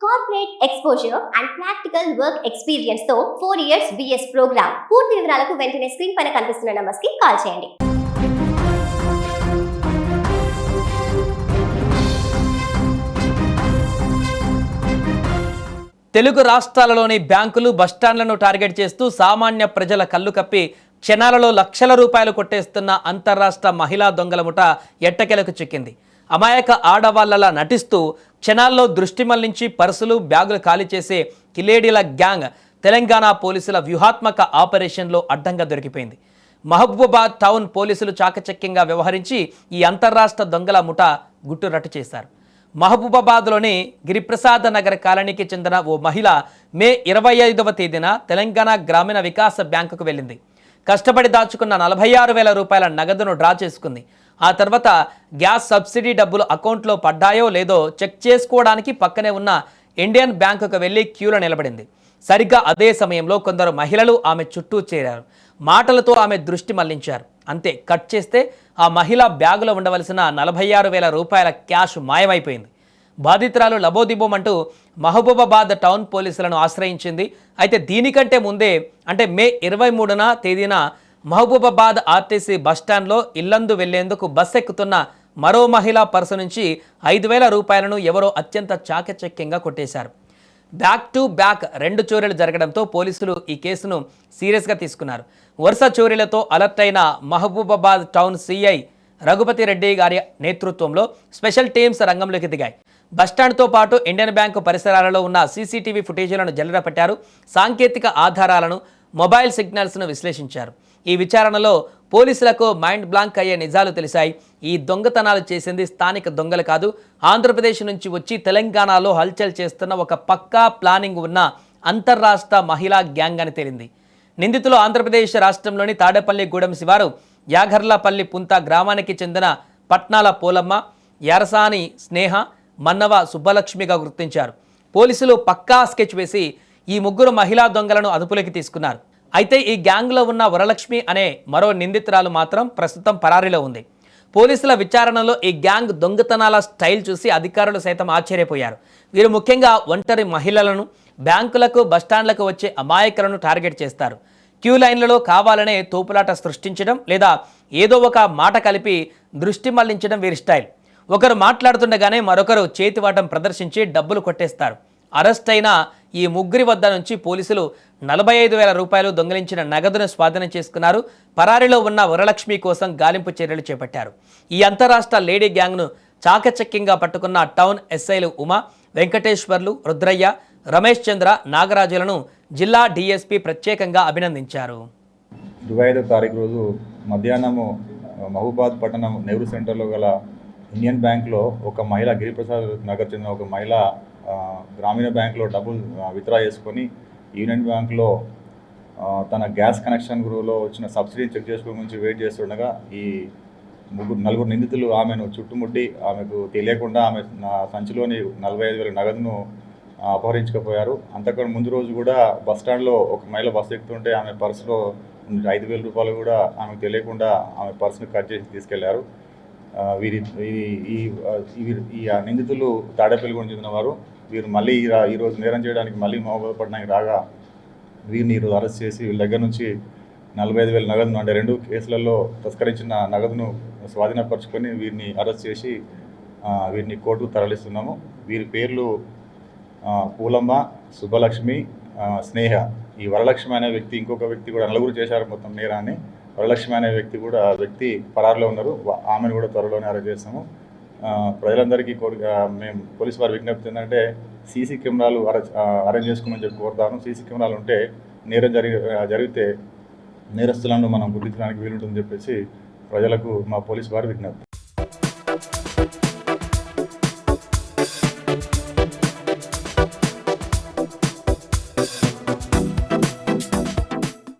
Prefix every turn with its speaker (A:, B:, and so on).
A: Corporate exposure and practical work experience తో 4 years BS programme. పూర్తి వివరాలకు వెంటనే స్క్రీన్ పైన కనిపిస్తున్న నంబర్స్ కి కాల్ చేయండి.
B: తెలుగు రాష్ట్రాలలోని బ్యాంకులు బస్టాండ్లను టార్గెట్ చేస్తూ సామాన్య ప్రజల కళ్ళు కప్పి క్షణాలలో లక్షల రూపాయలు కొట్టేస్తున్న అంతర్రాష్ట్ర మహిళా దొంగల ముఠ ఎట్టకెలకు చిక్కింది. అమాయక ఆడవాళ్లలా నటిస్తూ క్షణాల్లో దృష్టి మళ్లించి పర్సులు బ్యాగులు ఖాళీ చేసే కిలేడీల గ్యాంగ్ తెలంగాణ పోలీసుల వ్యూహాత్మక ఆపరేషన్లో అడ్డంగా దొరికిపోయింది. మహబూబాబాద్ టౌన్ పోలీసులు చాకచక్యంగా వ్యవహరించి ఈ అంతర్రాష్ట్ర దొంగల ముఠ గుట్టురట్టు చేశారు. మహబూబాబాద్లోని గిరిప్రసాద్ నగర్ కాలనీకి చెందిన ఓ మహిళ మే 25వ తేదీన తెలంగాణ గ్రామీణ వికాస బ్యాంకుకు వెళ్ళింది. కష్టపడి దాచుకున్న 46,000 రూపాయల నగదును డ్రా చేసుకుంది. ఆ తర్వాత గ్యాస్ సబ్సిడీ డబ్బులు అకౌంట్లో పడ్డాయో లేదో చెక్ చేసుకోవడానికి పక్కనే ఉన్న ఇండియన్ బ్యాంకుకు వెళ్ళి క్యూలో నిలబడింది. సరిగ్గా అదే సమయంలో కొందరు మహిళలు ఆమె చుట్టూ చేరారు. మాటలతో ఆమె దృష్టి మళ్లించారు. అంతే, కట్ చేస్తే ఆ మహిళ బ్యాగులో ఉండవలసిన 46,000 రూపాయల క్యాష్ మాయమైపోయింది. బాధితురాలు లబోదిబోమంటూ మహబూబాబాద్ టౌన్ పోలీసులను ఆశ్రయించింది. అయితే దీనికంటే ముందే అంటే మే 23న తేదీన మహబూబాబాద్ ఆర్టీసీ బస్టాండ్లో ఇల్లందు వెళ్లేందుకు బస్ ఎక్కుతున్న మరో మహిళా పర్సు నుంచి 5,000 రూపాయలను ఎవరో అత్యంత చాకచక్యంగా కొట్టేశారు. బ్యాక్ టు బ్యాక్ 2 చోరీలు జరగడంతో పోలీసులు ఈ కేసును సీరియస్గా తీసుకున్నారు. వరుస చోరీలతో అలర్ట్ అయిన మహబూబాబాద్ టౌన్ సిఐ రఘుపతి రెడ్డి గారి నేతృత్వంలో స్పెషల్ టీమ్స్ రంగంలోకి దిగాయి. బస్టాండ్తో పాటు ఇండియన్ బ్యాంకు పరిసరాలలో ఉన్న సీసీటీవీ ఫుటేజీలను జల్లెడపట్టారు. సాంకేతిక ఆధారాలను, మొబైల్ సిగ్నల్స్ను విశ్లేషించారు. ఈ విచారణలో పోలీసులకు మైండ్ బ్లాంక్ అయ్యే నిజాలు తెలిసాయి. ఈ దొంగతనాలు చేసింది స్థానిక దొంగలు కాదు, ఆంధ్రప్రదేశ్ నుంచి వచ్చి తెలంగాణలో హల్చల్ చేస్తున్న ఒక పక్కా ప్లానింగ్ ఉన్న అంతర్రాష్ట్ర మహిళా గ్యాంగ్ అని తేలింది. నిందితులు ఆంధ్రప్రదేశ్ రాష్ట్రంలోని తాడేపల్లిగూడెం శివారు యాఘర్లపల్లి పుంత గ్రామానికి చెందిన పట్నాల పోలమ్మ, యారసాని స్నేహ, మన్నవ సుబ్బలక్ష్మిగా గుర్తించారు. పోలీసులు పక్కా స్కెచ్ వేసి ఈ ముగ్గురు మహిళా దొంగలను అదుపులోకి తీసుకున్నారు. అయితే ఈ గ్యాంగ్లో ఉన్న వరలక్ష్మి అనే మరో నిందితురాలు మాత్రం ప్రస్తుతం పరారీలో ఉంది. పోలీసుల విచారణలో ఈ గ్యాంగ్ దొంగతనాల స్టైల్ చూసి అధికారులు సైతం ఆశ్చర్యపోయారు. వీరు ముఖ్యంగా ఒంటరి మహిళలను, బ్యాంకులకు, బస్టాండ్లకు వచ్చే అమాయకులను టార్గెట్ చేస్తారు. క్యూ లైన్లలో కావాలనే తోపులాట సృష్టించడం లేదా ఏదో ఒక మాట కలిపి దృష్టి మళ్లించడం వీరి స్టైల్. ఒకరు మాట్లాడుతుండగానే మరొకరు చేతివాటం ప్రదర్శించి డబ్బులు కొట్టేస్తారు. అరెస్ట్ అయిన ఈ ముగ్గురి వద్ద నుంచి పోలీసులు 45,000 రూపాయలు దొంగిలించిన నగదును స్వాధీనం చేసుకున్నారు. పరారీలో ఉన్న వరలక్ష్మి కోసం గాలింపు చర్యలు చేపట్టారు. ఈ అంతరాష్ట్ర లేడీ గ్యాంగ్ను చాకచక్యంగా పట్టుకున్న టౌన్ ఎస్ఐలు ఉమా, వెంకటేశ్వర్లు, రుద్రయ్య, రమేష్ చంద్ర, నాగరాజులను జిల్లా డీఎస్పీ ప్రత్యేకంగా అభినందించారు.
C: 25వ తారీఖు రోజు మధ్యాహ్నము మహబూబాద్ పట్టణం నెహ్రూ సెంటర్లో గల ఇండియన్ బ్యాంక్లో ఒక మహిళ, గిరిప్రసాద్ నగర్ చెందిన ఒక మహిళ గ్రామీణ బ్యాంకులో డబ్బులు విత్డ్రా చేసుకొని యూనియన్ బ్యాంకులో తన గ్యాస్ కనెక్షన్ గురువులో వచ్చిన సబ్సిడీని చెక్ చేసుకోవడం గురించి వెయిట్ చేస్తుండగా ఈ నలుగురు నిందితులు ఆమెను చుట్టుముట్టి ఆమెకు తెలియకుండా ఆమె సంచిలోని 45,000 నగదును అపహరించకపోయారు. అంతకన్నా ముందు రోజు కూడా బస్టాండ్లో ఒక మహిళ బస్సు ఎక్కుతుంటే ఆమె పర్సులో 5,000 రూపాయలు కూడా ఆమెకు తెలియకుండా ఆమె పర్సును కట్ చేసి తీసుకెళ్లారు. ఈ నిందితులు తాడేపల్లిగూడెం చెందిన వారు. వీరు మళ్ళీ ఈరోజు నేరం చేయడానికి మళ్ళీ మహబూబాబాద్పట్నానికి రాగా వీరిని ఈరోజు అరెస్ట్ చేసి వీళ్ళ దగ్గర నుంచి 45,000 నగదును, అంటే 2 కేసులలో తస్కరించిన నగదును స్వాధీనపరుచుకొని వీరిని అరెస్ట్ చేసి వీరిని కోర్టుకు తరలిస్తున్నాము. వీరి పేర్లు పూలమ్మ, సుబ్బలక్ష్మి, స్నేహ. ఈ వరలక్ష్మి అనే వ్యక్తి, ఇంకొక వ్యక్తి కూడా నలుగురు చేశారు మొత్తం నేరాన్ని. వరలక్ష్మి అనే వ్యక్తి పరారులో ఉన్నారు. ఆమెను కూడా త్వరలోనే అరెస్ట్ చేస్తాము. ప్రజలందరికీ మేము పోలీసు వారి విజ్ఞప్తి ఏంటంటే సీసీ కెమెరాలు అరేంజ్ చేసుకోమని చెప్పి కోరుతాను. సీసీ కెమెరాలు ఉంటే నేరం జరిగితే నేరస్తులను మనం గుర్తించడానికి వీలుంటుందని చెప్పేసి ప్రజలకు మా పోలీసు వారి విజ్ఞప్తి.